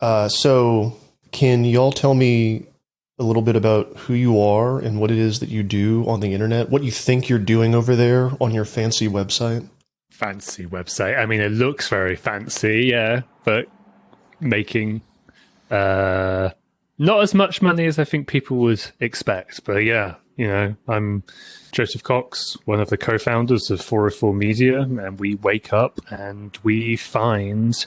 So can y'all tell me a little bit about who you are and what it is that you do on the internet? What you think you're doing over there on your fancy website? Fancy website. I mean, it looks very fancy, yeah, but making uh, not as much money as I think people would expect. But yeah, I'm Joseph Cox, one of the co-founders of 404 Media, and we wake up and we find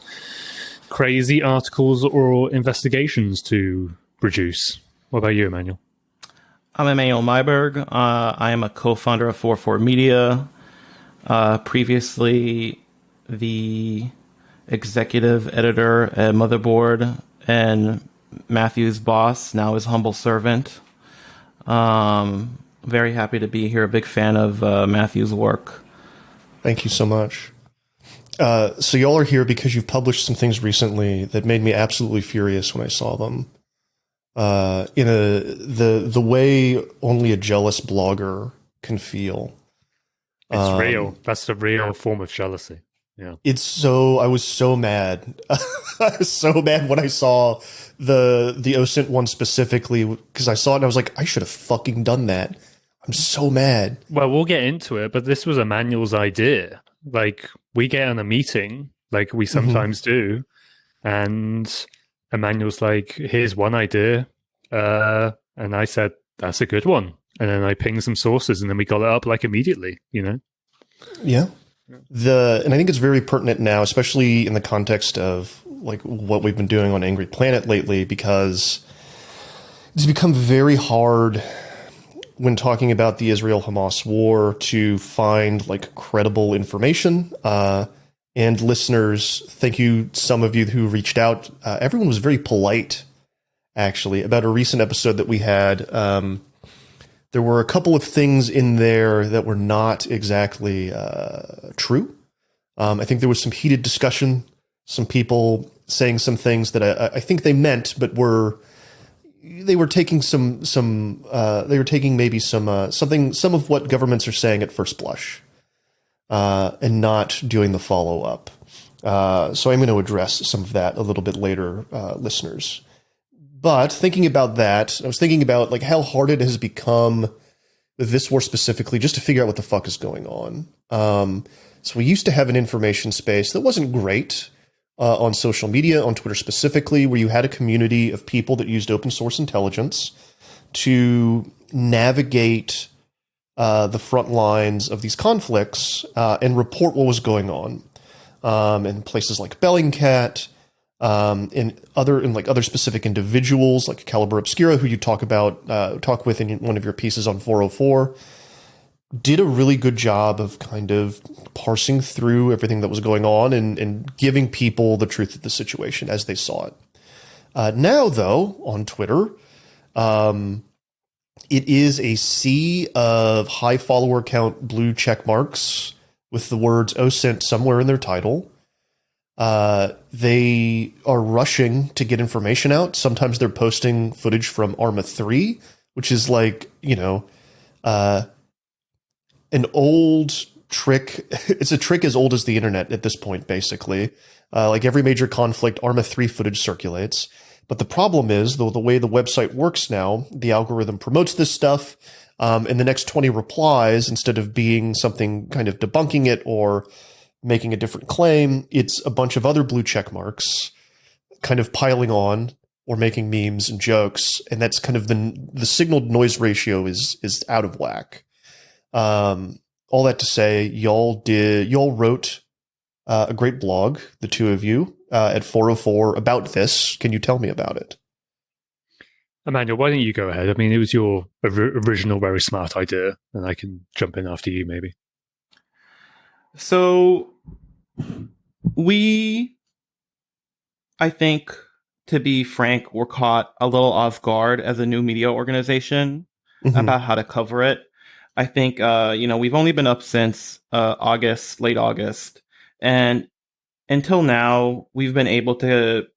crazy articles or investigations to produce. What about you, Emmanuel? I'm Emauel Maiberg. I am a co-founder of 404 Media. Previously, the executive editor at Motherboard and Matthew's boss, now his humble servant. Very happy to be here. A big fan of Matthew's work. Thank you so much. So y'all are here because you've published some things recently that made me absolutely furious when I saw them. The way only a jealous blogger can feel. It's real. That's the real form of jealousy. Yeah. I was so mad. I was so mad when I saw the OSINT one specifically, because I saw it and I was like, I should have fucking done that. I'm so mad. Well, we'll get into it, but this was Emmanuel's idea. Like, we get in a meeting, like we sometimes do, and Emmanuel's like, here's one idea. And I said, that's a good one. And then I pinged some sources and then we got it up like immediately, Yeah. And I think it's very pertinent now, especially in the context of like what we've been doing on Angry Planet lately, because it's become very hard when talking about the Israel-Hamas war to find like credible information. And listeners, thank you, some of you who reached out. Everyone was very polite, actually, about a recent episode that we had. There were a couple of things in there that were not exactly true. I think there was some heated discussion, some people saying some things that I think they meant, but they were taking maybe some of what governments are saying at first blush, and not doing the follow up. So I'm going to address some of that a little bit later, listeners. But thinking about that, I was thinking about like how hard it has become with this war specifically, just to figure out what the fuck is going on. So we used to have an information space that wasn't great on social media, on Twitter specifically, where you had a community of people that used open source intelligence to navigate the front lines of these conflicts and report what was going on in places like Bellingcat. In other specific individuals like Caliber Obscura, who you talk with in one of your pieces on 404, did a really good job of kind of parsing through everything that was going on and giving people the truth of the situation as they saw it. Now, though, on Twitter, it is a sea of high follower count blue check marks with the words OSINT somewhere in their title. They are rushing to get information out. Sometimes they're posting footage from Arma 3, which is like, an old trick. It's a trick as old as the internet at this point, basically. Like every major conflict, Arma 3 footage circulates. But the problem is, though, the way the website works now, the algorithm promotes this stuff, and the next 20 replies, instead of being something kind of debunking it or making a different claim, it's a bunch of other blue check marks kind of piling on or making memes and jokes, and that's kind of the signal to noise ratio is out of whack. All that to say, y'all wrote a great blog, the two of you, at 404 about this. Can you tell me about it? Emmanuel, why don't you go ahead? I mean, it was your original, very smart idea, and I can jump in after you, maybe. So I think, to be frank, were caught a little off guard as a new media organization about how to cover it. I think, we've only been up since late August. And until now, we've been able to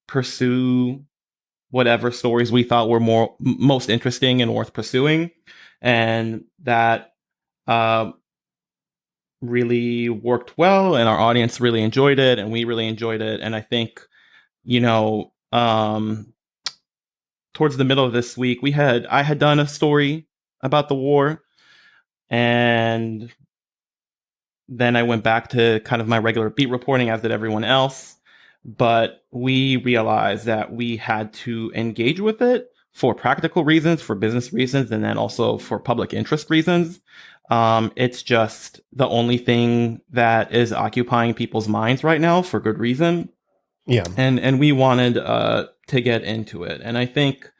pursue whatever stories we thought were most interesting and worth pursuing. And that really worked well, and our audience really enjoyed it, and we really enjoyed it. And I think, towards the middle of this week, I had done a story about the war, and then I went back to kind of my regular beat reporting, as did everyone else. But we realized that we had to engage with it for practical reasons, for business reasons, and then also for public interest reasons. It's just the only thing that is occupying people's minds right now for good reason. Yeah. And we wanted to get into it. And I think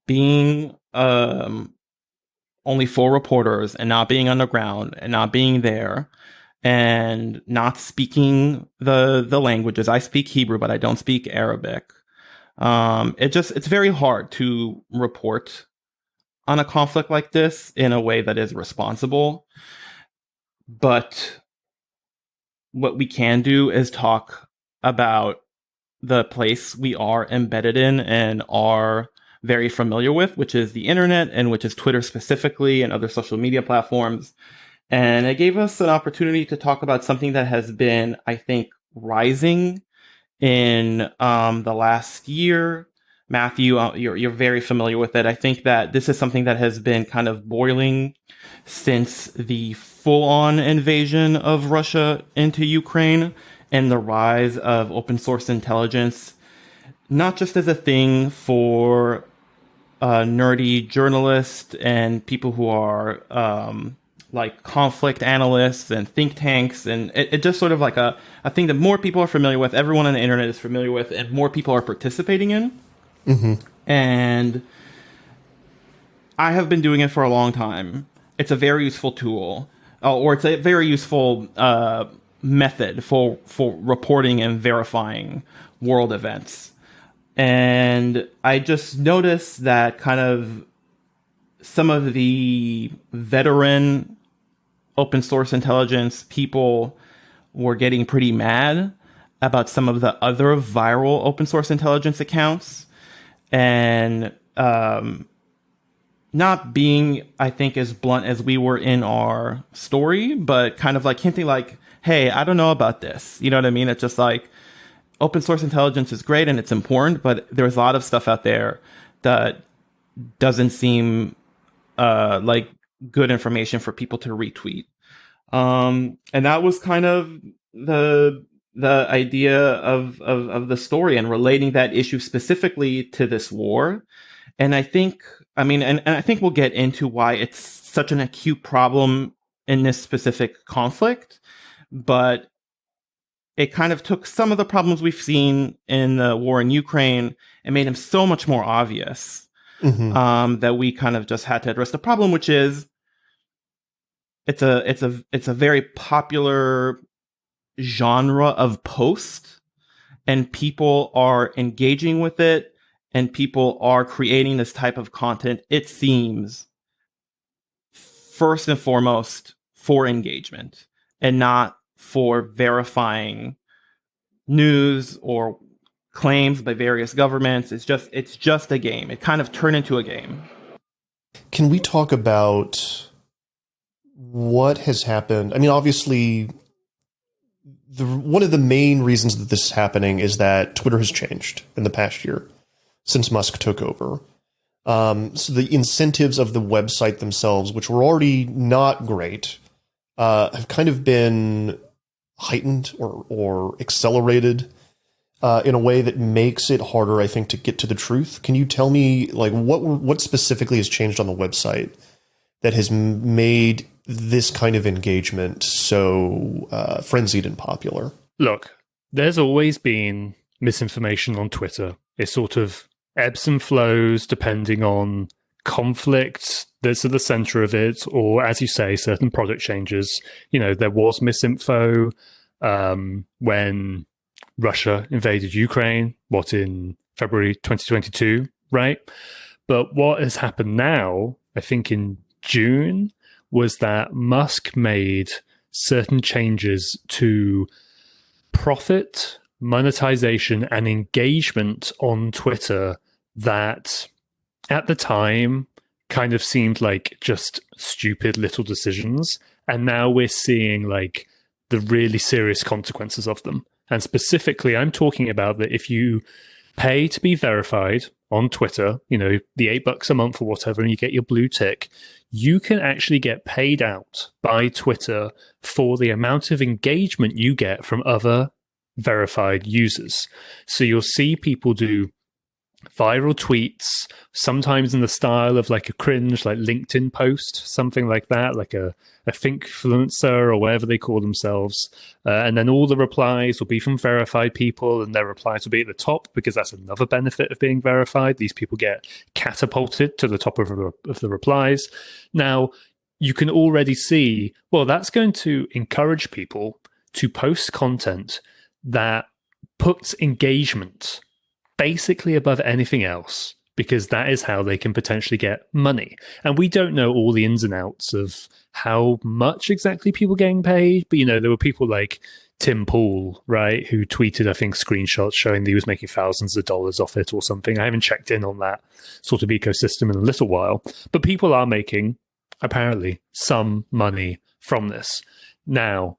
being only 4 reporters and not being on the ground and not being there and not speaking the languages. I speak Hebrew, but I don't speak Arabic. It's very hard to report on a conflict like this in a way that is responsible. But what we can do is talk about the place we are embedded in and are very familiar with, which is the internet, and which is Twitter specifically and other social media platforms. And it gave us an opportunity to talk about something that has been, I think, rising in the last year. Matthew, you're very familiar with it. I think that this is something that has been kind of boiling since the full-on invasion of Russia into Ukraine and the rise of open source intelligence, not just as a thing for nerdy journalists and people who are like conflict analysts and think tanks, and it just sort of like a thing that more people are familiar with, everyone on the internet is familiar with, and more people are participating in. Mm-hmm. And I have been doing it for a long time. It's a very useful tool, or it's a very useful method for reporting and verifying world events. And I just noticed that kind of some of the veteran open source intelligence people were getting pretty mad about some of the other viral open source intelligence accounts, and not being, I think, as blunt as we were in our story, but kind of like hinting like, hey, I don't know about this. You know what I mean? It's just like, open source intelligence is great and it's important, but there's a lot of stuff out there that doesn't seem like good information for people to retweet. And that was kind of the idea of the story, and relating that issue specifically to this war. And I think, and I think we'll get into why it's such an acute problem in this specific conflict, but it kind of took some of the problems we've seen in the war in Ukraine and made them so much more obvious, that we kind of just had to address the problem, which is it's a very popular genre of post, and people are engaging with it, and people are creating this type of content, it seems, first and foremost for engagement and not for verifying news or claims by various governments. It's just a game. It kind of turned into a game. Can we talk about what has happened? I mean, obviously, one of the main reasons that this is happening is that Twitter has changed in the past year since Musk took over. So the incentives of the website themselves, which were already not great, have kind of been heightened or accelerated in a way that makes it harder, I think, to get to the truth. Can you tell me, like, what specifically has changed on the website that has made this kind of engagement so frenzied and popular? Look, there's always been misinformation on Twitter. It sort of ebbs and flows depending on conflict that's at the center of it, or, as you say, certain product changes. You know, there was misinfo when Russia invaded Ukraine, in February 2022, right? But what has happened now, I think in June, was that Musk made certain changes to profit, monetization, and engagement on Twitter that at the time kind of seemed like just stupid little decisions. And now we're seeing like the really serious consequences of them. And specifically, I'm talking about that if you pay to be verified on Twitter, the $8 a month or whatever, and you get your blue tick, you can actually get paid out by Twitter for the amount of engagement you get from other verified users. So you'll see people do viral tweets, sometimes in the style of like a cringe, like LinkedIn post, something like that, like a thinkfluencer or whatever they call themselves. And then all the replies will be from verified people, and their replies will be at the top, because that's another benefit of being verified. These people get catapulted to the top of the replies. Now, you can already see, well, that's going to encourage people to post content that puts engagement basically above anything else, because that is how they can potentially get money. And we don't know all the ins and outs of how much exactly people getting paid, but there were people like Tim Pool, right, who tweeted, I think, screenshots showing that he was making thousands of dollars off it or something. I haven't checked in on that sort of ecosystem in a little while, but people are making, apparently, some money from this. Now,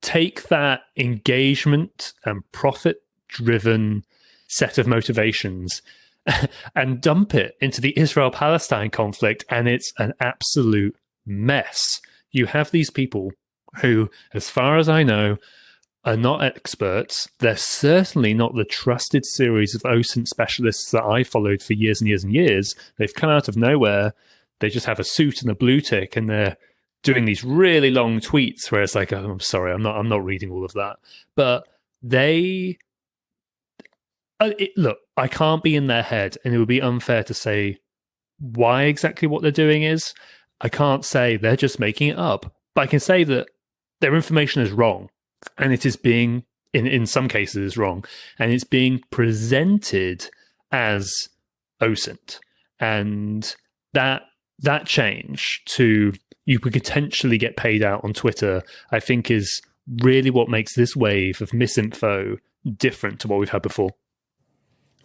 take that engagement and profit-driven set of motivations and dump it into the Israel-Palestine conflict, and it's an absolute mess. You have these people who, as far as I know, are not experts. They're certainly not the trusted series of OSINT specialists that I followed for years and years and years. They've come out of nowhere. They just have a suit and a blue tick, and they're doing these really long tweets where it's like, oh, I'm sorry, I'm not reading all of that. But they... look, I can't be in their head, and it would be unfair to say why exactly what they're doing is. I can't say they're just making it up, but I can say that their information is wrong, and it is being, in some cases, is wrong, and it's being presented as OSINT. And that change to you could potentially get paid out on Twitter, I think, is really what makes this wave of misinfo different to what we've had before.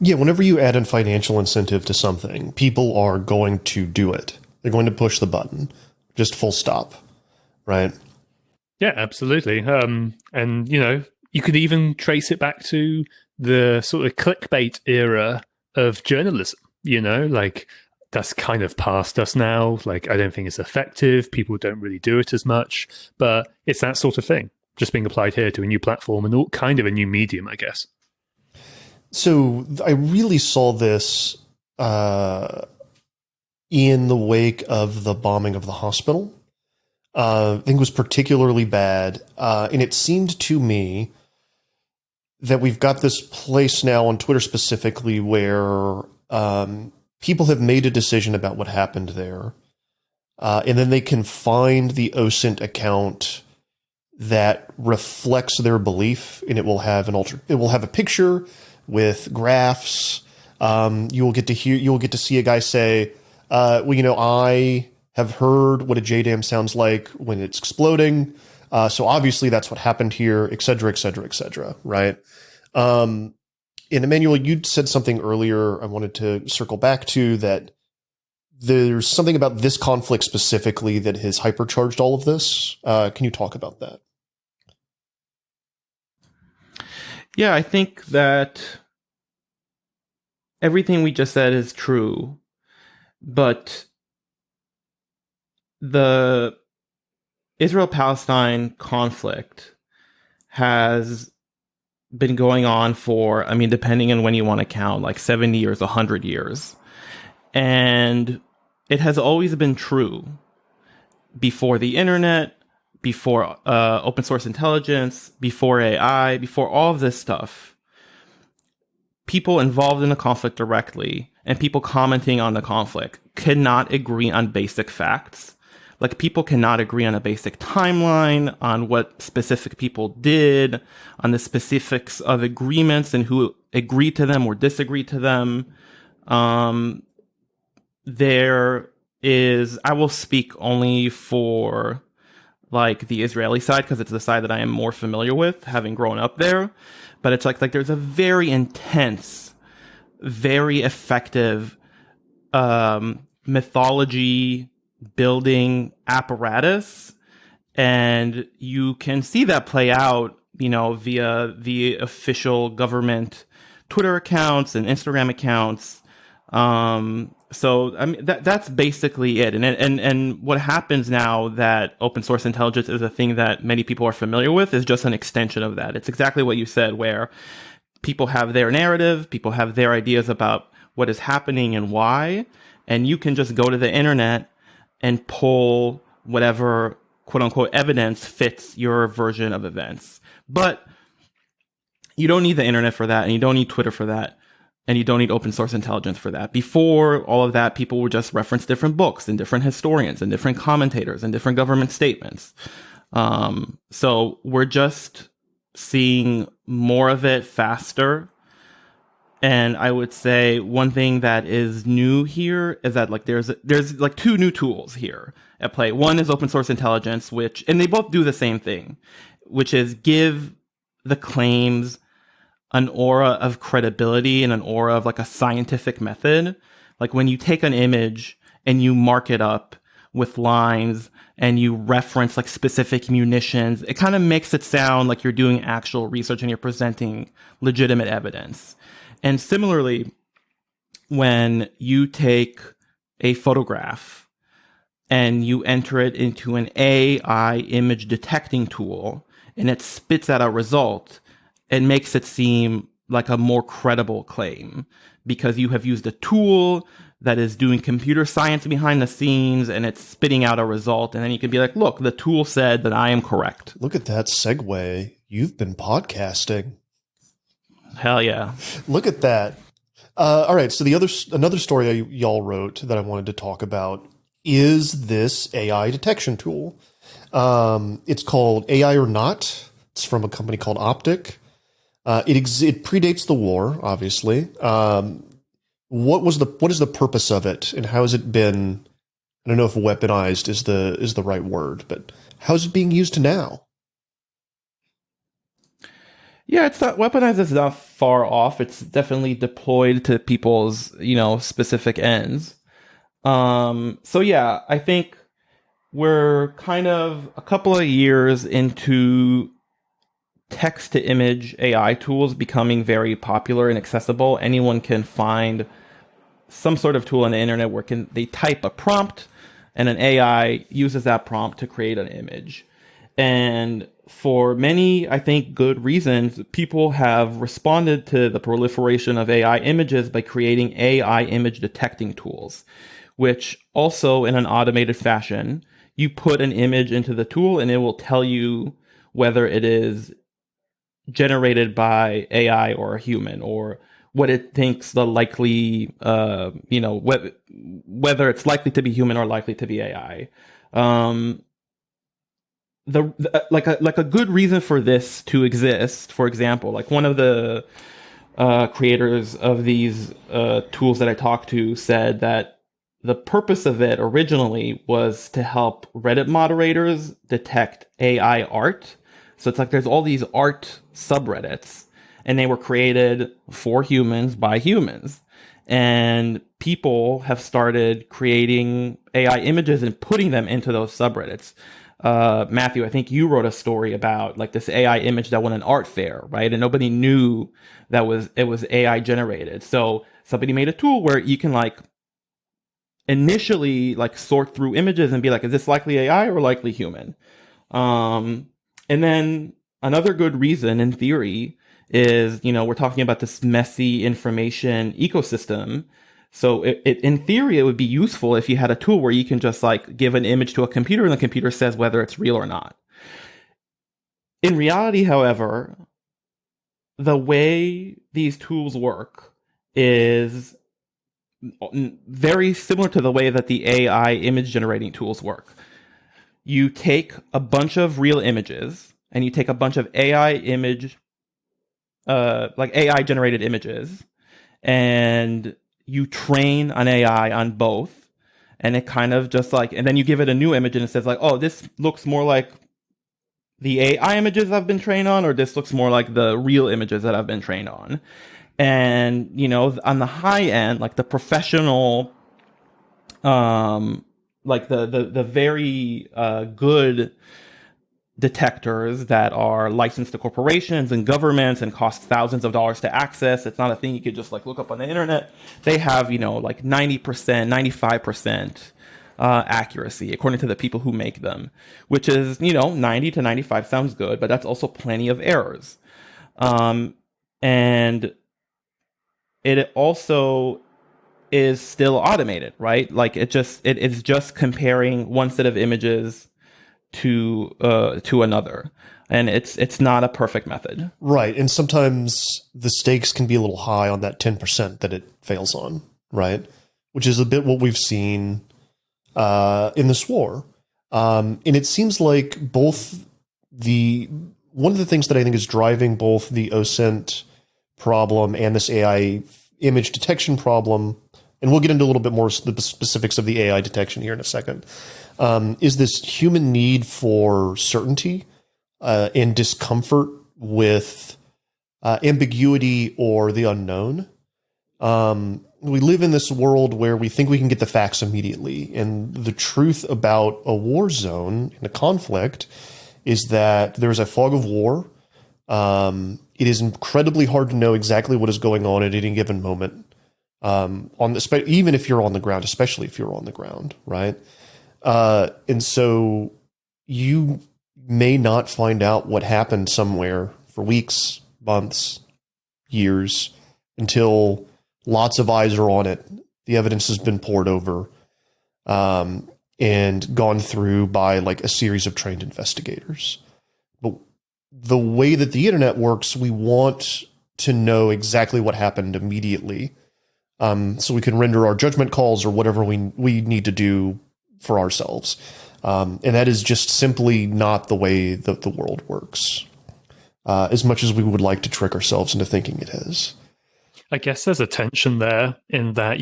Yeah, whenever you add in financial incentive to something, people are going to do it. They're going to push the button, just full stop, right? Yeah, absolutely. And, you could even trace it back to the sort of clickbait era of journalism, like that's kind of past us now. Like, I don't think it's effective. People don't really do it as much, but it's that sort of thing just being applied here to a new platform and all kind of a new medium, I guess. So I really saw this in the wake of the bombing of the hospital. I think it was particularly bad. And it seemed to me that we've got this place now on Twitter specifically where people have made a decision about what happened there. And then they can find the OSINT account that reflects their belief, and it will have a picture with graphs. You'll get to see a guy say, I have heard what a JDAM sounds like when it's exploding. So obviously that's what happened here, et cetera, et cetera, et cetera. Right. And Emauel, you said something earlier I wanted to circle back to, that there's something about this conflict specifically that has hypercharged all of this. Can you talk about that? Yeah, I think that everything we just said is true, but the Israel-Palestine conflict has been going on for, depending on when you want to count, like 70 years, 100 years. And it has always been true before the internet, before open source intelligence, before AI, before all of this stuff. People involved in the conflict directly and people commenting on the conflict could not agree on basic facts. Like, people cannot agree on a basic timeline, on what specific people did, on the specifics of agreements and who agreed to them or disagreed to them. There is, I will speak only for like the Israeli side, because it's the side that I am more familiar with, having grown up there. But it's like there's a very intense, very effective mythology building apparatus, and you can see that play out, via the official government Twitter accounts and Instagram accounts. So I mean that's basically it. And what happens now that open source intelligence is a thing that many people are familiar with is just an extension of that. It's exactly what you said, where people have their narrative, people have their ideas about what is happening and why, and you can just go to the internet and pull whatever quote unquote evidence fits your version of events. But you don't need the internet for that, and you don't need Twitter for that, and you don't need open source intelligence for that. Before all of that, people would just reference different books and different historians and different commentators and different government statements. So we're just seeing more of it faster. And I would say one thing that is new here is that like there's like two new tools here at play. One is open source intelligence, and they both do the same thing, which is give the claims an aura of credibility and an aura of like a scientific method. Like when you take an image and you mark it up with lines and you reference like specific munitions, it kind of makes it sound like you're doing actual research and you're presenting legitimate evidence. And similarly, when you take a photograph and you enter it into an AI image detecting tool and it spits out a result, it makes it seem like a more credible claim because you have used a tool that is doing computer science behind the scenes and it's spitting out a result. And then you can be like, look, the tool said that I am correct. Look at that segue. You've been podcasting. Hell yeah. Look at that. All right. So another story y'all wrote that I wanted to talk about is this AI detection tool. It's called AI or Not. It's from a company called Optic. It predates the war, obviously. What is the purpose of it, and how has it been? I don't know if weaponized is the right word, but how is it being used now? Yeah, it's not weaponized. It's not far off. It's definitely deployed to people's specific ends. So yeah, I think we're kind of a couple of years into text-to-image AI tools becoming very popular and accessible. Anyone can find some sort of tool on the internet where they type a prompt and an AI uses that prompt to create an image. And for many, I think, good reasons, people have responded to the proliferation of AI images by creating AI image detecting tools, which also in an automated fashion, you put an image into the tool and it will tell you whether it is generated by AI or a human, or what it thinks the likely, whether it's likely to be human or likely to be AI. Like a good reason for this to exist, for example, like one of the creators of these tools that I talked to said that the purpose of it originally was to help Reddit moderators detect AI art. So it's like there's all these art subreddits, and they were created for humans by humans. And people have started creating AI images and putting them into those subreddits. Matthew, I think you wrote a story about like this AI image that won an art fair, right? And nobody knew that it was AI generated. So somebody made a tool where you can like initially like sort through images and be like, is this likely AI or likely human? And then another good reason in theory is, we're talking about this messy information ecosystem. So in theory, it would be useful if you had a tool where you can just like give an image to a computer and the computer says whether it's real or not. In reality, however, the way these tools work is very similar to the way that the AI image generating tools work. You take a bunch of real images and you take a bunch of AI generated images, and you train an AI on both, and it kind of just like, and then you give it a new image and it says like, oh, this looks more like the AI images I've been trained on, or this looks more like the real images that I've been trained on. And, on the high end, like the professional, like the very good detectors that are licensed to corporations and governments and cost thousands of dollars to access. It's not a thing you could just like look up on the internet. They have, like 90%, 95% accuracy according to the people who make them, which is, 90 to 95 sounds good, but that's also plenty of errors. And it also is still automated, right? Like it is just comparing one set of images to another, and it's not a perfect method, right? And sometimes the stakes can be a little high on that 10% that it fails on, right? Which is a bit what we've seen in this war, and it seems like one of the things that I think is driving both the OSINT problem and this AI image detection problem, and we'll get into a little bit more the specifics of the AI detection here in a second, is this human need for certainty and discomfort with ambiguity or the unknown. We live in this world where we think we can get the facts immediately. And the truth about a war zone and a conflict is that there's a fog of war. It is incredibly hard to know exactly what is going on at any given moment. Even if you're on the ground, especially if you're on the ground, right? And so you may not find out what happened somewhere for weeks, months, years, until lots of eyes are on it. The evidence has been poured over, and gone through by like a series of trained investigators. But the way that the internet works, we want to know exactly what happened immediately, so we can render our judgment calls or whatever we need to do for ourselves. And that is just simply not the way that the world works, as much as we would like to trick ourselves into thinking it is. I guess there's a tension there in that,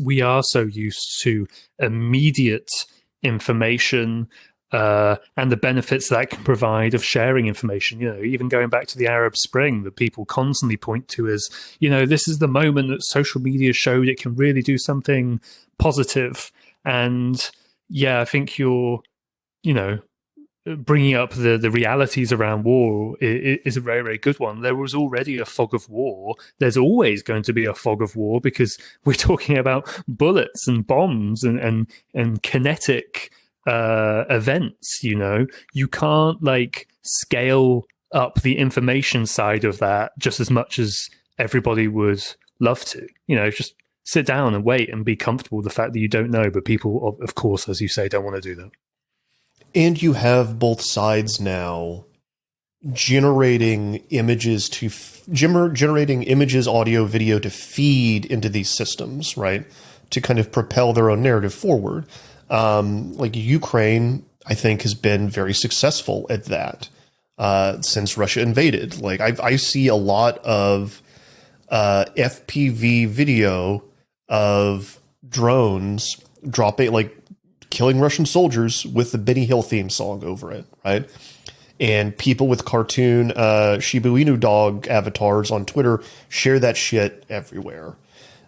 we are so used to immediate information and the benefits that can provide of sharing information. Even going back to the Arab Spring, that people constantly point to as, this is the moment that social media showed it can really do something positive. And yeah, I think you're, bringing up the realities around war is a very, very good one. There was already a fog of war. There's always going to be a fog of war because we're talking about bullets and bombs and kinetic events. You can't like scale up the information side of that just as much as everybody would love to. Just sit down and wait and be comfortable with the fact that you don't know. But people, of course, as you say, don't want to do that. And you have both sides now generating images, audio, video to feed into these systems, right? To kind of propel their own narrative forward. Like Ukraine, I think, has been very successful at that since Russia invaded. Like I see a lot of FPV video of drones dropping, like killing Russian soldiers with the Benny Hill theme song over it, right? And people with cartoon Shiba Inu dog avatars on Twitter share that shit everywhere.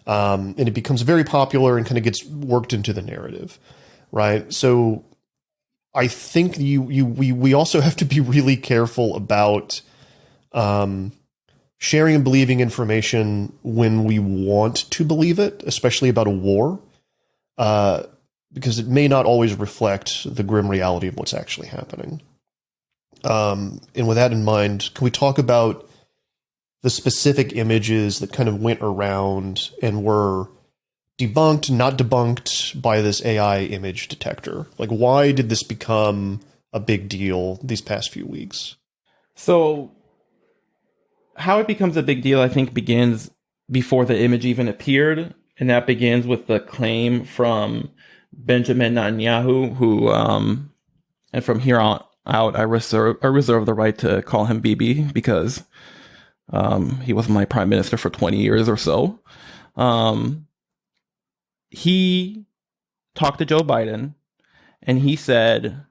And it becomes very popular and kind of gets worked into the narrative, right? So I think we also have to be really careful about sharing and believing information when we want to believe it, especially about a war, because it may not always reflect the grim reality of what's actually happening. And with that in mind, can we talk about the specific images that kind of went around and were debunked, not debunked by this AI image detector? Like, why did this become a big deal these past few weeks? So how it becomes a big deal, I think, begins before the image even appeared. And that begins with the claim from Benjamin Netanyahu, who, and from here on out, I reserve the right to call him Bibi because he was my prime minister for 20 years or so. He talked to Joe Biden, and he said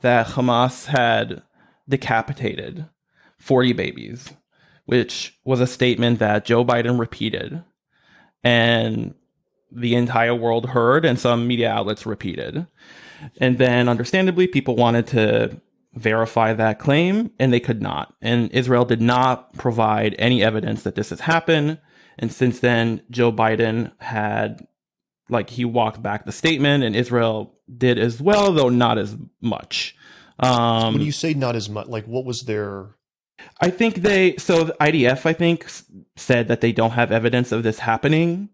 that Hamas had decapitated 40 babies, which was a statement that Joe Biden repeated, and the entire world heard, and some media outlets repeated. And then, understandably, people wanted to verify that claim, and they could not. And Israel did not provide any evidence that this has happened. And since then, Joe Biden had, he walked back the statement, and Israel did as well, though not as much. When you say not as much, what was their... I think the IDF, I think, said that they don't have evidence of this happening.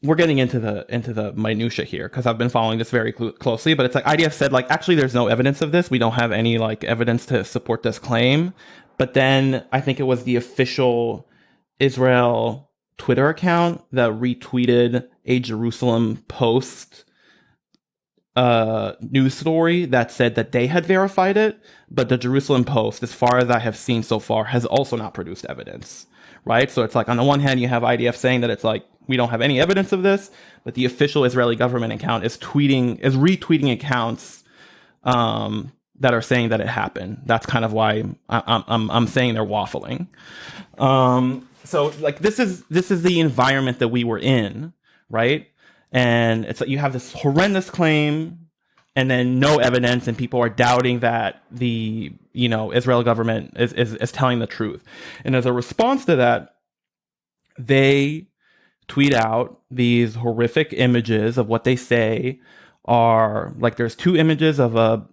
We're getting into the minutia here because I've been following this very closely, but it's IDF said actually there's no evidence of this. We don't have any evidence to support this claim. But then I think it was the official Israel Twitter account that retweeted a Jerusalem Post news story that said that they had verified it, but the Jerusalem Post, as far as I have seen so far, has also not produced evidence, right? So it's on the one hand, you have IDF saying that it's we don't have any evidence of this, but the official Israeli government account is retweeting accounts that are saying that it happened. That's kind of why I'm saying they're waffling. So this is the environment that we were in, right? And it's you have this horrendous claim and then no evidence, and people are doubting that the Israel government is telling the truth. And as a response to that, they tweet out these horrific images of what they say are there's two images of a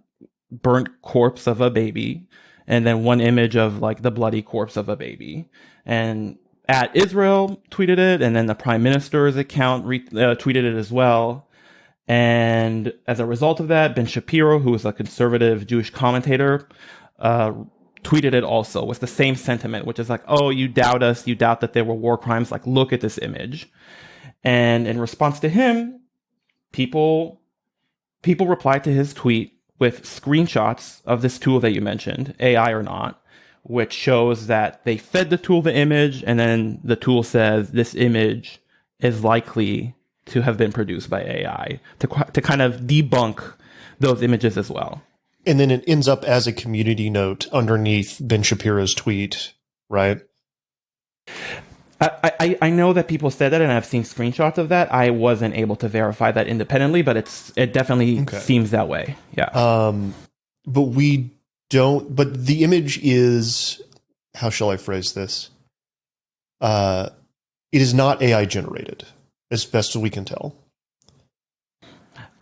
burnt corpse of a baby, and then one image of the bloody corpse of a baby. And at Israel tweeted it, and then the Prime Minister's account tweeted it as well. And as a result of that, Ben Shapiro, who is a conservative Jewish commentator, tweeted it also with the same sentiment, which is oh, you doubt us, you doubt that there were war crimes, look at this image. And in response to him, people replied to his tweet with screenshots of this tool that you mentioned, AI or not, which shows that they fed the tool the image, and then the tool says this image is likely to have been produced by AI to kind of debunk those images as well. And then it ends up as a community note underneath Ben Shapiro's tweet, right? I know that people said that, and I've seen screenshots of that. I wasn't able to verify that independently, but it definitely seems that way. Yeah. But we don't. But the image is, how shall I phrase this? It is not AI generated, as best as we can tell.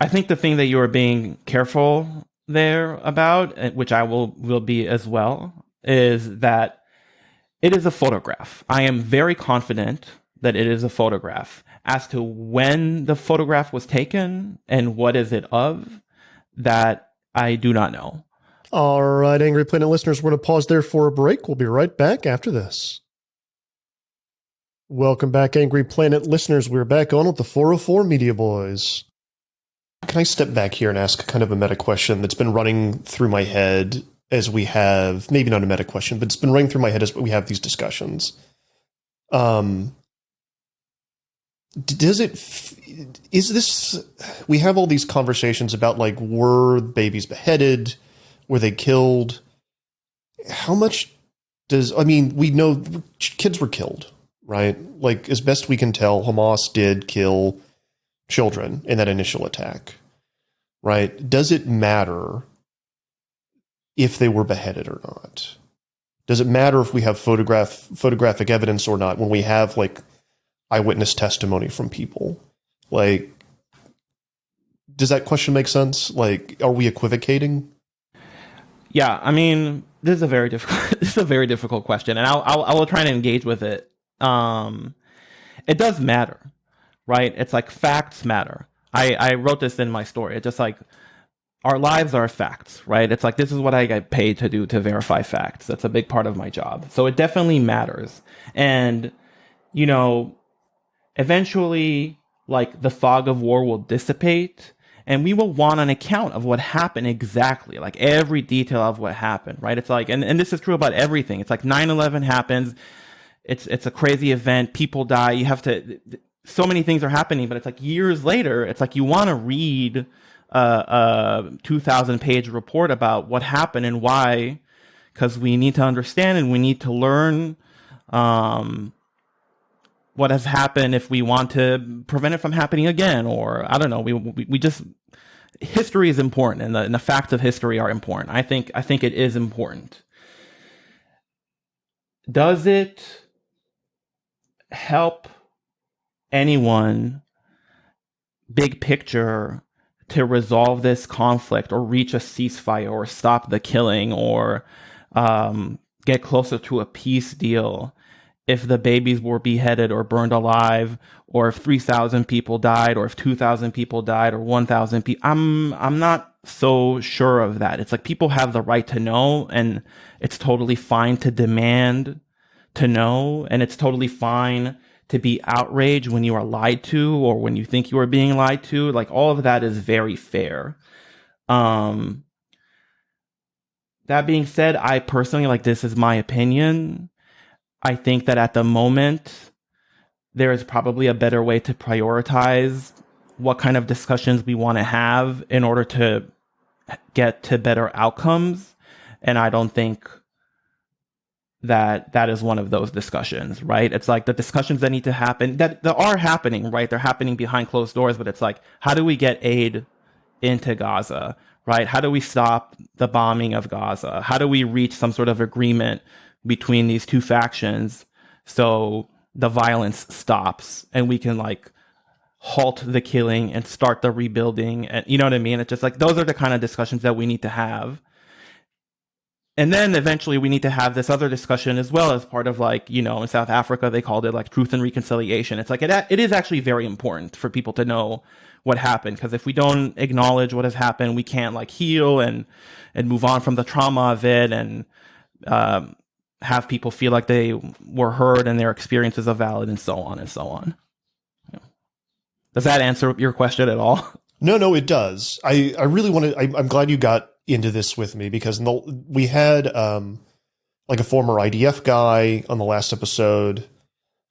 I think the thing that you are being careful there about, which I will be as well, is that it is a photograph. I am very confident that it is a photograph. As to when the photograph was taken and what is it of, that I do not know. All right, Angry Planet listeners, we're going to pause there for a break. We'll be right back after this. Welcome back, Angry Planet listeners. We're back on with the 404 Media Boys. Can I step back here and ask kind of a meta question that's been running through my head as we have, maybe not a meta question, but it's been running through my head as we have these discussions. We have all these conversations about were babies beheaded? Were they killed? How much we know kids were killed, right? As best we can tell, Hamas did kill children in that initial attack, right? Does it matter if they were beheaded or not? Does it matter if we have photographic evidence or not when we have eyewitness testimony from people? Does that question make sense? Are we equivocating? Yeah, I mean, this is a very difficult question, and I will try to engage with it. It does matter, right? It's facts matter. I wrote this in my story. It's just our lives are facts, right? It's this is what I get paid to do, to verify facts. That's a big part of my job. So it definitely matters. And, eventually, the fog of war will dissipate, and we will want an account of what happened exactly, every detail of what happened, right? It's and this is true about everything. It's 9/11 happens. It's a crazy event. People die. You have to, so many things are happening, but it's years later, it's you want to read a 2,000-page report about what happened and why, because we need to understand and we need to learn what has happened if we want to prevent it from happening again, or I don't know. We just history is important, and the facts of history are important. I think it is important. Does it help anyone, big picture, to resolve this conflict or reach a ceasefire or stop the killing or get closer to a peace deal if the babies were beheaded or burned alive, or if 3,000 people died, or if 2,000 people died, or 1,000 people? I'm not so sure of that. It's like people have the right to know, and it's totally fine to demand to know, and it's totally fine to be outraged when you are lied to or when you think you are being lied to. Like, all of that is very fair. That being said, I personally, like, this is my opinion, I think that at the moment, there is probably a better way to prioritize what kind of discussions we want to have in order to get to better outcomes. And I don't think that is one of those discussions, right? It's like the discussions that need to happen, that are happening, right? They're happening behind closed doors, but it's like, how do we get aid into Gaza, right? How do we stop the bombing of Gaza? How do we reach some sort of agreement between these two factions so the violence stops and we can like halt the killing and start the rebuilding? And you know what I mean? It's just like, those are the kind of discussions that we need to have. And then eventually we need to have this other discussion as well, as part of, like, you know, in South Africa, they called it like truth and reconciliation. It's like, it is actually very important for people to know what happened, because if we don't acknowledge what has happened, we can't like heal and move on from the trauma of it, and have people feel like they were heard and their experiences are valid, and so on and so on. Yeah. Does that answer your question at all? No, it does. I really want to. I'm glad you got into this with me, because we had like a former IDF guy on the last episode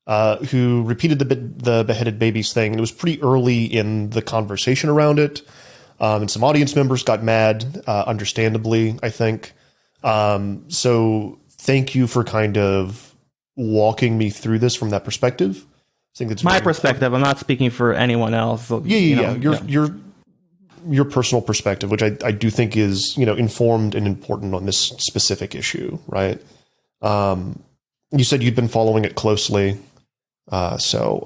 who repeated the beheaded babies thing, and it was pretty early in the conversation around it, and some audience members got mad, understandably, I think. So thank you for kind of walking me through this from that perspective. I think it's my perspective. I'm not speaking for anyone else. So, yeah. Your personal perspective, which I do think is, you know, informed and important on this specific issue, right? You said you'd been following it closely, so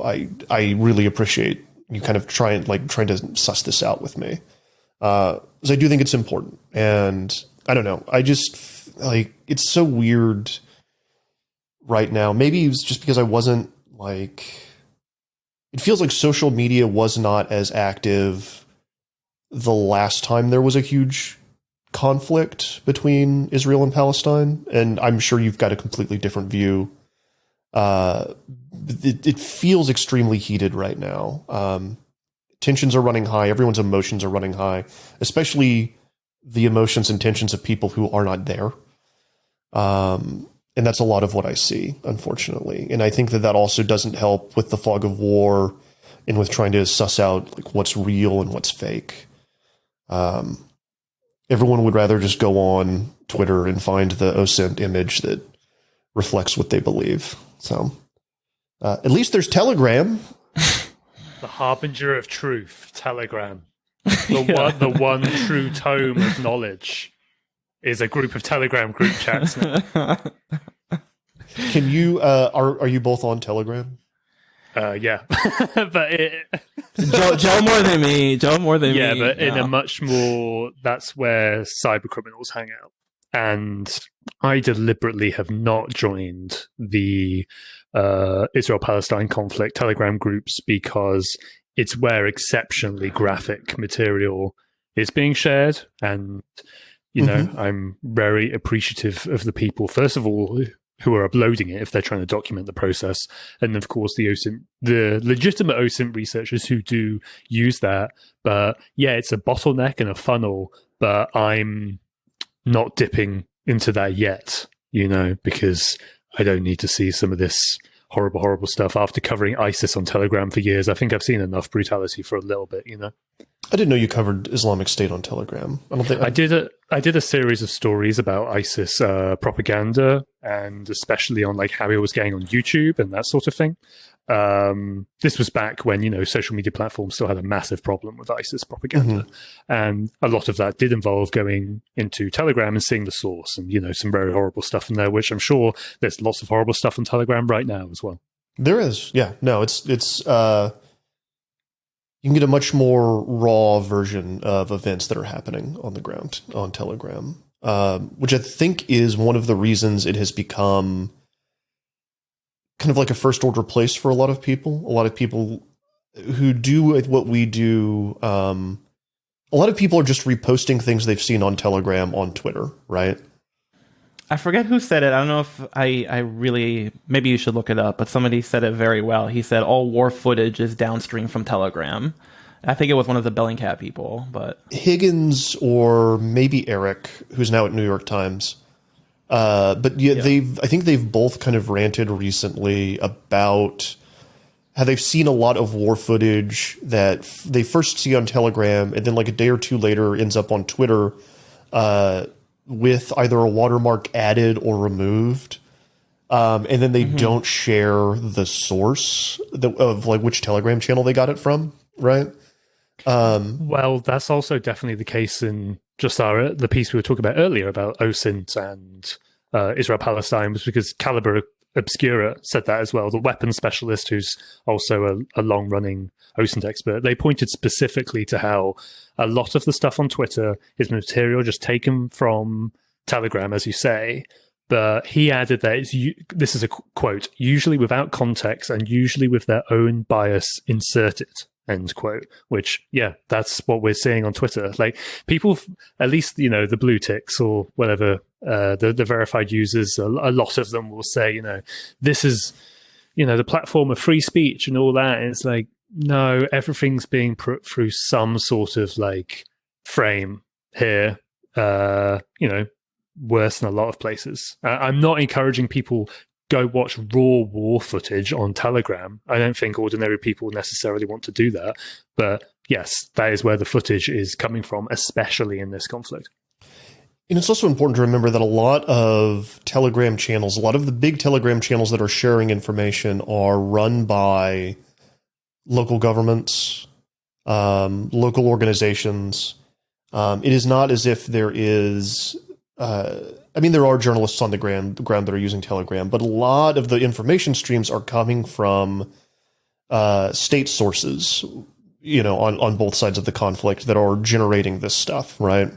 I really appreciate you kind of trying to suss this out with me, because I do think it's important. And I don't know, I just, like, it's so weird right now. Maybe it was just because I wasn't, like, it feels like social media was not as active the last time there was a huge conflict between Israel and Palestine, and I'm sure you've got a completely different view. It feels extremely heated right now. Tensions are running high. Everyone's emotions are running high, especially the emotions and tensions of people who are not there. And that's a lot of what I see, unfortunately. And I think that also doesn't help with the fog of war and with trying to suss out, like, what's real and what's fake. Everyone would rather just go on Twitter and find the OSINT image that reflects what they believe. So at least there's Telegram. The harbinger of truth, Telegram. The one true tome of knowledge is a group of Telegram group chats now. Can you are you both on Telegram? Yeah. But Joe more than me. Yeah, but in a much more, that's where cyber criminals hang out. And I deliberately have not joined the Israel-Palestine conflict Telegram groups, because it's where exceptionally graphic material is being shared. And, you know, I'm very appreciative of the people, first of all, who are uploading it if they're trying to document the process. And of course, the legitimate OSINT researchers who do use that. But yeah, it's a bottleneck and a funnel, but I'm not dipping into that yet, you know, because I don't need to see some of this horrible, horrible stuff after covering ISIS on Telegram for years. I think I've seen enough brutality for a little bit, you know. I didn't know you covered Islamic State on Telegram. I did a series of stories about ISIS propaganda, and especially on like how it was getting on YouTube and that sort of thing. This was back when, social media platforms still had a massive problem with ISIS propaganda. And a lot of that did involve going into Telegram and seeing the source and, some very horrible stuff in there, which I'm sure there's lots of horrible stuff on Telegram right now as well. There is. Yeah. No, it's you can get a much more raw version of events that are happening on the ground on Telegram, which I think is one of the reasons it has become kind of like a first order place for a lot of people. A lot of people who do what we do. A lot of people are just reposting things they've seen on Telegram on Twitter, right? I forget who said it. I don't know if I really, maybe you should look it up, but somebody said it very well. He said all war footage is downstream from Telegram. I think it was one of the Bellingcat people, but Higgins or maybe Eric, who's now at New York Times. But I think they've both kind of ranted recently about how they've seen a lot of war footage that they first see on Telegram and then like a day or two later ends up on Twitter, with either a watermark added or removed. And then they don't share the source of like which Telegram channel they got it from. Right. Well, that's also definitely the case in just the piece we were talking about earlier about OSINT and Israel-Palestine, was because Caliber Obscura said that as well. The weapons specialist, who's also a long-running OSINT expert, they pointed specifically to how a lot of the stuff on Twitter is material just taken from Telegram, as you say. But he added that this is a quote, usually without context and usually with their own bias inserted, end quote, which, yeah, that's what we're seeing on Twitter. Like people, at least, the blue ticks or whatever, the verified users, a lot of them will say, this is, the platform of free speech and all that. And it's like, no, everything's being put through some sort of like frame here, worse than a lot of places. I'm not encouraging people go watch raw war footage on Telegram. I don't think ordinary people necessarily want to do that. But yes, that is where the footage is coming from, especially in this conflict. And it's also important to remember that a lot of Telegram channels, a lot of the big Telegram channels that are sharing information are run by local governments, local organizations. It is not as if there is... there are journalists on the ground that are using Telegram, but a lot of the information streams are coming from state sources, on both sides of the conflict that are generating this stuff, right?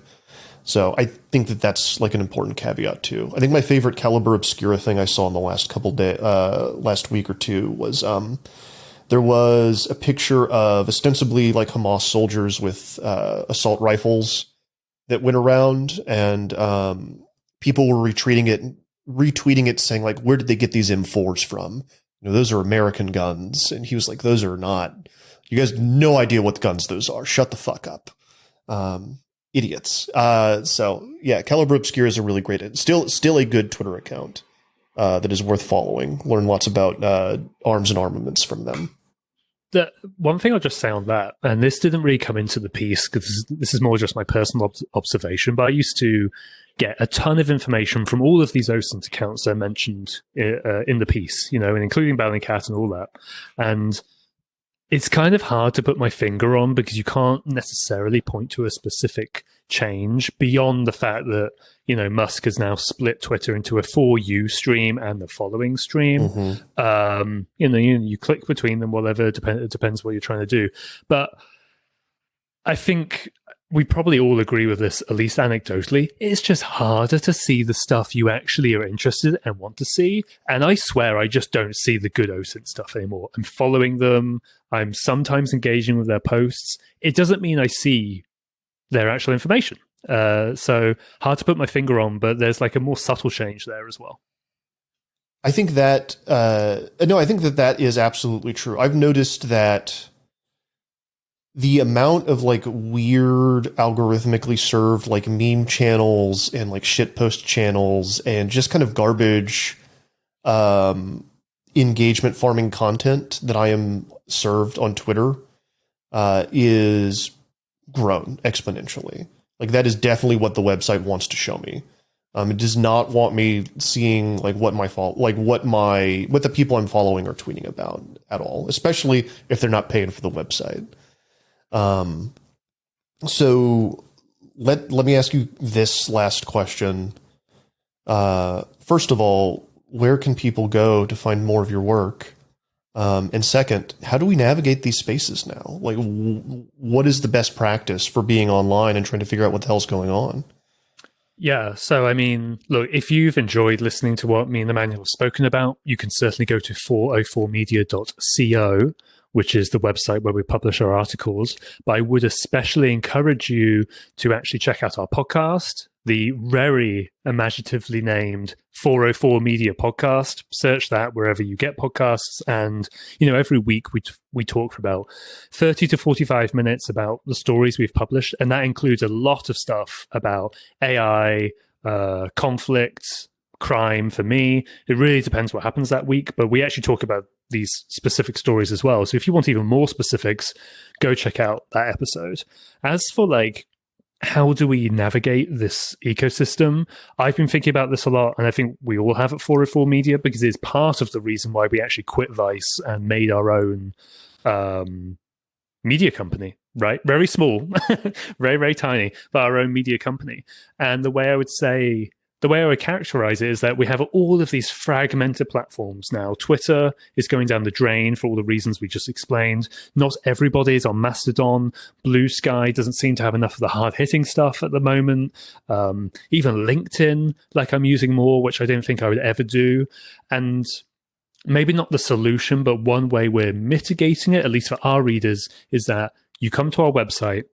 So I think that that's like an important caveat too. I think my favorite Caliber Obscura thing I saw in the last week or two was there was a picture of ostensibly like Hamas soldiers with assault rifles that went around, and people were retweeting it, saying like, "Where did they get these M4s from? Those are American guns." And he was like, "Those are not. You guys have no idea what guns those are. Shut the fuck up, idiots." So yeah, Caliber Obscura is a really great, still a good Twitter account that is worth following. Learn lots about arms and armaments from them. The one thing I'll just say on that, and this didn't really come into the piece because this is more just my personal observation, but I used to get a ton of information from all of these OSINT accounts that I mentioned in the piece, and including Bellingcat and all that. And it's kind of hard to put my finger on because you can't necessarily point to a specific change beyond the fact that, Musk has now split Twitter into a For You stream and the following stream. You click between them, whatever, it depends what you're trying to do. But I think we probably all agree with this, at least anecdotally. It's just harder to see the stuff you actually are interested in and want to see. And I swear I just don't see the good OSINT stuff anymore. I'm following them. I'm sometimes engaging with their posts. It doesn't mean I see their actual information. So hard to put my finger on, but there's like a more subtle change there as well. I think that, I think that is absolutely true. I've noticed that the amount of like weird algorithmically served like meme channels and like shitpost channels and just kind of garbage engagement farming content that I am served on Twitter is grown exponentially. Like that is definitely what the website wants to show me. It does not want me seeing like what the people I'm following are tweeting about at all, especially if they're not paying for the website. So let me ask you this last question. First of all, where can people go to find more of your work? And second, how do we navigate these spaces now? Like, what is the best practice for being online and trying to figure out what the hell's going on? Yeah, so I mean, look, if you've enjoyed listening to what me and Emmanuel have spoken about, you can certainly go to 404media.co, which is the website where we publish our articles. But I would especially encourage you to actually check out our podcast, the very imaginatively named 404 Media Podcast. Search that wherever you get podcasts. And, every week we talk for about 30 to 45 minutes about the stories we've published. And that includes a lot of stuff about AI, conflict, crime for me. It really depends what happens that week. But we actually talk about these specific stories as well. So if you want even more specifics, go check out that episode. As for how do we navigate this ecosystem? I've been thinking about this a lot, and I think we all have at 404 Media, because it's part of the reason why we actually quit Vice and made our own media company, right? Very small, very, very tiny, but our own media company. And the way I would characterize it is that we have all of these fragmented platforms now. Twitter is going down the drain for all the reasons we just explained. Not everybody is on Mastodon. Blue Sky doesn't seem to have enough of the hard-hitting stuff at the moment. Even LinkedIn, I'm using more, which I don't think I would ever do. And maybe not the solution, but one way we're mitigating it, at least for our readers, is that you come to our website,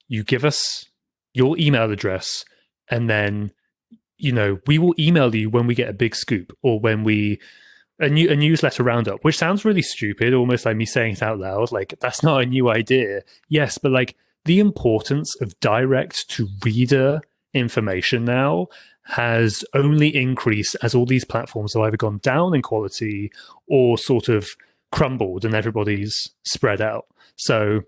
you give us your email address, and then we will email you when we get a big scoop or when a newsletter roundup, which sounds really stupid, almost like me saying it out loud. That's not a new idea. Yes, but the importance of direct to reader information now has only increased as all these platforms have either gone down in quality or sort of crumbled and everybody's spread out. So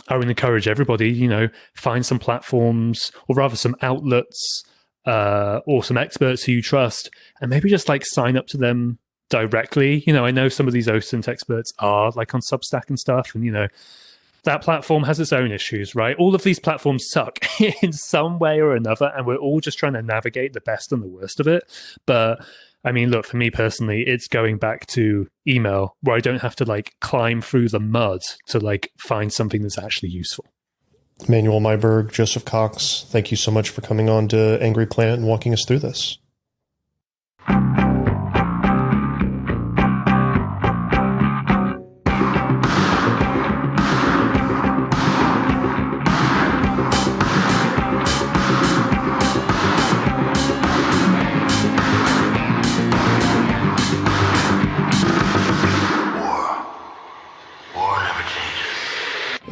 I would encourage everybody, find some platforms, or rather some outlets, or some experts who you trust, and maybe just sign up to them directly. I know some of these OSINT experts are on Substack and stuff, and that platform has its own issues, right? All of these platforms suck in some way or another, and we're all just trying to navigate the best and the worst of it. But I mean, look, for me personally, it's going back to email, where I don't have to climb through the mud to find something that's actually useful. Emauel Maiberg, Joseph Cox, thank you so much for coming on to Angry Planet and walking us through this.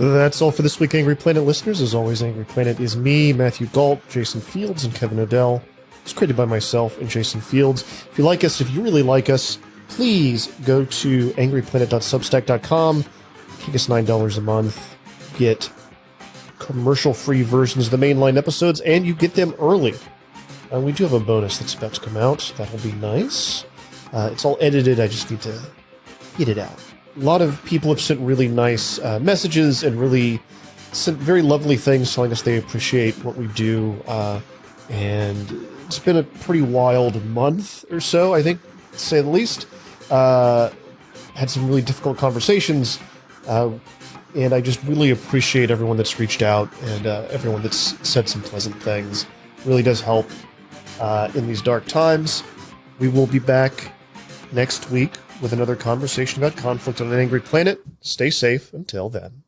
That's all for this week, Angry Planet listeners. As always, Angry Planet is me, Matthew Galt, Jason Fields, and Kevin Odell. It's created by myself and Jason Fields. If you really like us, please go to angryplanet.substack.com. Take us $9 a month. Get commercial-free versions of the mainline episodes, and you get them early. We do have a bonus that's about to come out. That'll be nice. It's all edited. I just need to get it out. A lot of people have sent really nice messages and really sent very lovely things telling us they appreciate what we do. And it's been a pretty wild month or so, I think, to say the least. Had some really difficult conversations. And I just really appreciate everyone that's reached out and everyone that's said some pleasant things. It really does help in these dark times. We will be back next week with another conversation about conflict on an angry planet. Stay safe until then.